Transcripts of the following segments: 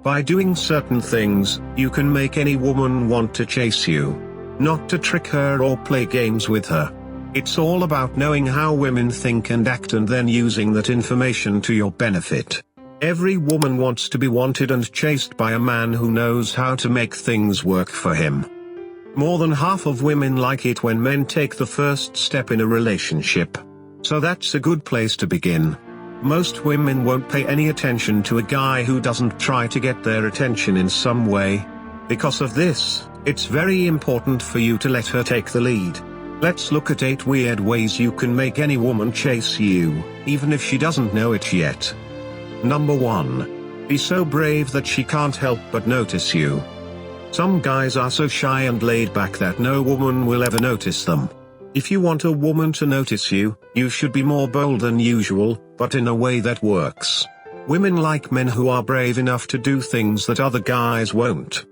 By doing certain things, you can make any woman want to chase you. Not to trick her or play games with her. It's all about knowing how women think and act and then using that information to your benefit. Every woman wants to be wanted and chased by a man who knows how to make things work for him. More than half of women like it when men take the first step in a relationship. So that's a good place to begin. Most women won't pay any attention to a guy who doesn't try to get their attention in some way. Because of this, it's very important for you to let her take the lead. Let's look at 8 weird ways you can make any woman chase you, even if she doesn't know it yet. Number 1. Be so brave that she can't help but notice you. Some guys are so shy and laid back that no woman will ever notice them. If you want a woman to notice you, you should be more bold than usual, but in a way that works. Women like men who are brave enough to do things that other guys won't.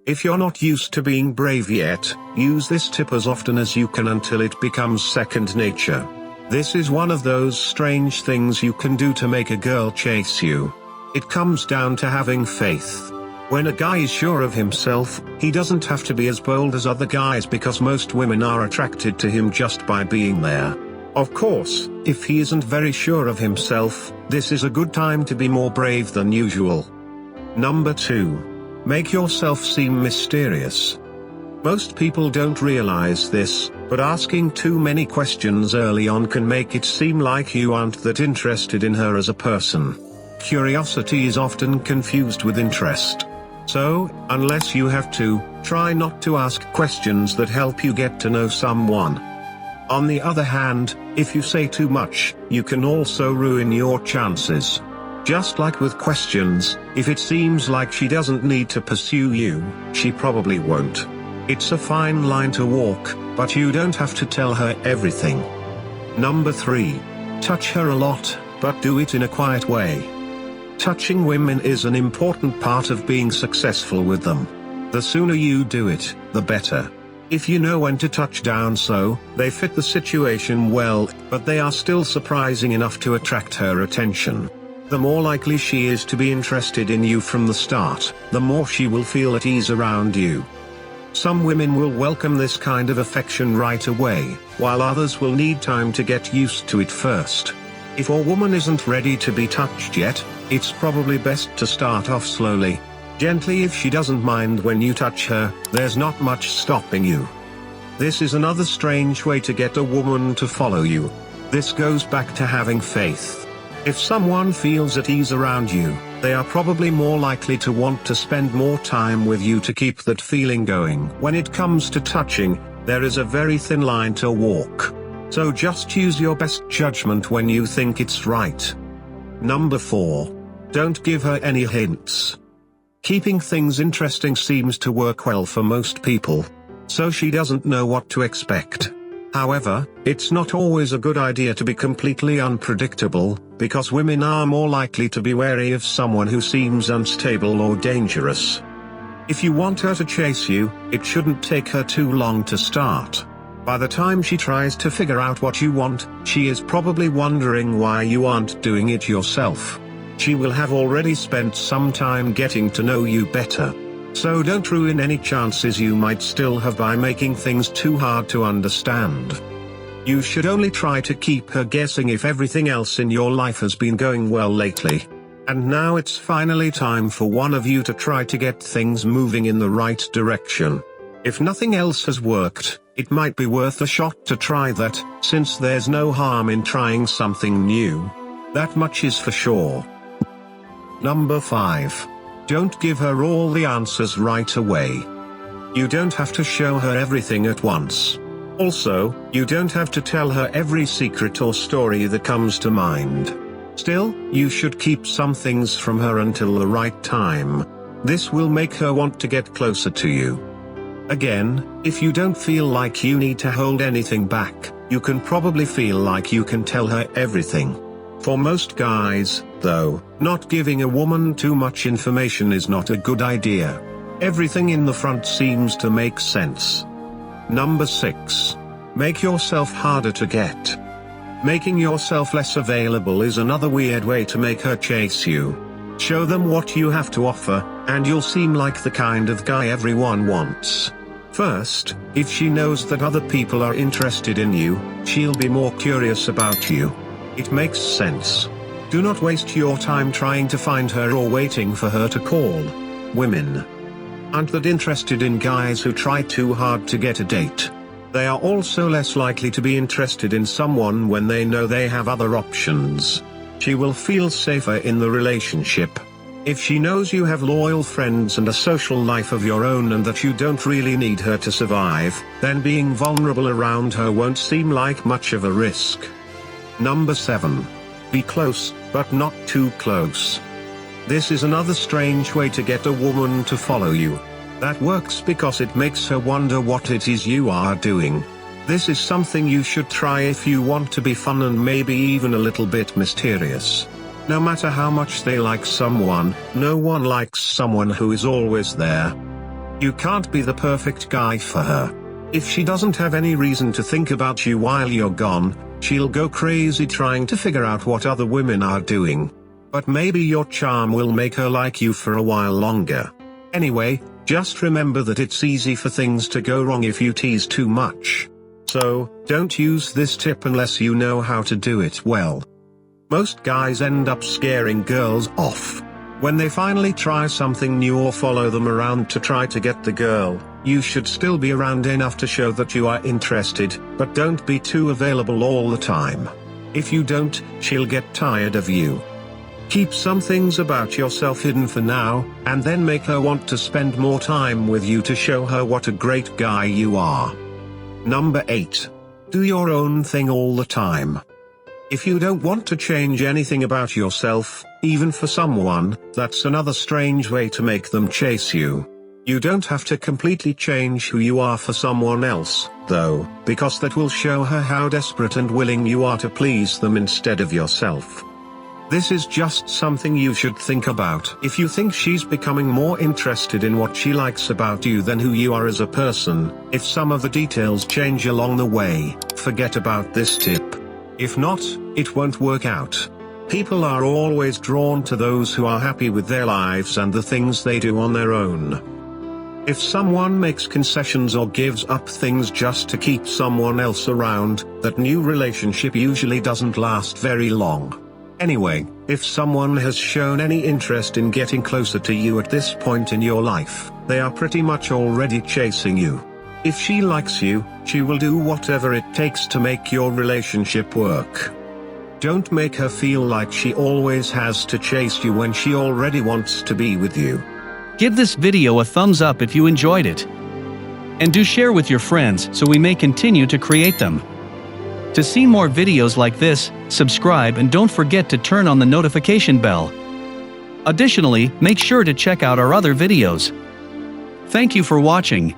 If you're not used to being brave yet, use this tip as often as you can until it becomes second nature. This is one of those strange things you can do to make a girl chase you. It comes down to having faith. When a guy is sure of himself, he doesn't have to be as bold as other guys because most women are attracted to him just by being there. Of course, if he isn't very sure of himself, this is a good time to be more brave than usual. Number 2. Make yourself seem mysterious. Most people don't realize this, but asking too many questions early on can make it seem like you aren't that interested in her as a person. Curiosity is often confused with interest. So, unless you have to, try not to ask questions that help you get to know someone. On the other hand, if you say too much, you can also ruin your chances. Just like with questions, if it seems like she doesn't need to pursue you, she probably won't. It's a fine line to walk, but you don't have to tell her everything. Number 3. Touch her a lot, but do it in a quiet way. Touching women is an important part of being successful with them. The sooner you do it, the better. If you know when to touch down so they fit the situation well, but they are still surprising enough to attract her attention, the more likely she is to be interested in you from the start, the more she will feel at ease around you. Some women will welcome this kind of affection right away, while others will need time to get used to it first. If a woman isn't ready to be touched yet, it's probably best to start off slowly. Gently. If she doesn't mind when you touch her, there's not much stopping you. This is another strange way to get a woman to follow you. This goes back to having faith. If someone feels at ease around you, they are probably more likely to want to spend more time with you to keep that feeling going. When it comes to touching, there is a very thin line to walk. So just use your best judgment when you think it's right. Number 4. Don't give her any hints. Keeping things interesting seems to work well for most people. So she doesn't know what to expect. However, it's not always a good idea to be completely unpredictable, because women are more likely to be wary of someone who seems unstable or dangerous. If you want her to chase you, it shouldn't take her too long to start. By the time she tries to figure out what you want, she is probably wondering why you aren't doing it yourself. She will have already spent some time getting to know you better. So don't ruin any chances you might still have by making things too hard to understand. You should only try to keep her guessing if everything else in your life has been going well lately. And now it's finally time for one of you to try to get things moving in the right direction. If nothing else has worked, it might be worth a shot to try that, since there's no harm in trying something new. That much is for sure. Number 5. Don't give her all the answers right away. You don't have to show her everything at once. Also, you don't have to tell her every secret or story that comes to mind. Still, you should keep some things from her until the right time. This will make her want to get closer to you. Again, if you don't feel like you need to hold anything back, you can probably feel like you can tell her everything. For most guys, though, not giving a woman too much information is not a good idea. Everything in the front seems to make sense. Number 6. Make yourself harder to get. Making yourself less available is another weird way to make her chase you. Show them what you have to offer, and you'll seem like the kind of guy everyone wants. First, if she knows that other people are interested in you, she'll be more curious about you. It makes sense. Do not waste your time trying to find her or waiting for her to call. Women aren't that interested in guys who try too hard to get a date. They are also less likely to be interested in someone when they know they have other options. She will feel safer in the relationship if she knows you have loyal friends and a social life of your own and that you don't really need her to survive. Then being vulnerable around her won't seem like much of a risk. Number 7. Be close, but not too close. This is another strange way to get a woman to follow you. That works because it makes her wonder what it is you are doing. This is something you should try if you want to be fun and maybe even a little bit mysterious. No matter how much they like someone, no one likes someone who is always there. You can't be the perfect guy for her. If she doesn't have any reason to think about you while you're gone, she'll go crazy trying to figure out what other women are doing. But maybe your charm will make her like you for a while longer. Anyway, just remember that it's easy for things to go wrong if you tease too much. So, don't use this tip unless you know how to do it well. Most guys end up scaring girls off. When they finally try something new or follow them around to try to get the girl, you should still be around enough to show that you are interested, but don't be too available all the time. If you don't, she'll get tired of you. Keep some things about yourself hidden for now, and then make her want to spend more time with you to show her what a great guy you are. Number 8. Do your own thing all the time. If you don't want to change anything about yourself, even for someone, that's another strange way to make them chase you. You don't have to completely change who you are for someone else, though, because that will show her how desperate and willing you are to please them instead of yourself. This is just something you should think about. If you think she's becoming more interested in what she likes about you than who you are as a person, if some of the details change along the way, forget about this tip. If not, it won't work out. People are always drawn to those who are happy with their lives and the things they do on their own. If someone makes concessions or gives up things just to keep someone else around, that new relationship usually doesn't last very long. Anyway, if someone has shown any interest in getting closer to you at this point in your life, they are pretty much already chasing you. If she likes you, she will do whatever it takes to make your relationship work. Don't make her feel like she always has to chase you when she already wants to be with you. Give this video a thumbs up if you enjoyed it. And do share with your friends so we may continue to create them. To see more videos like this, subscribe and don't forget to turn on the notification bell. Additionally, make sure to check out our other videos. Thank you for watching.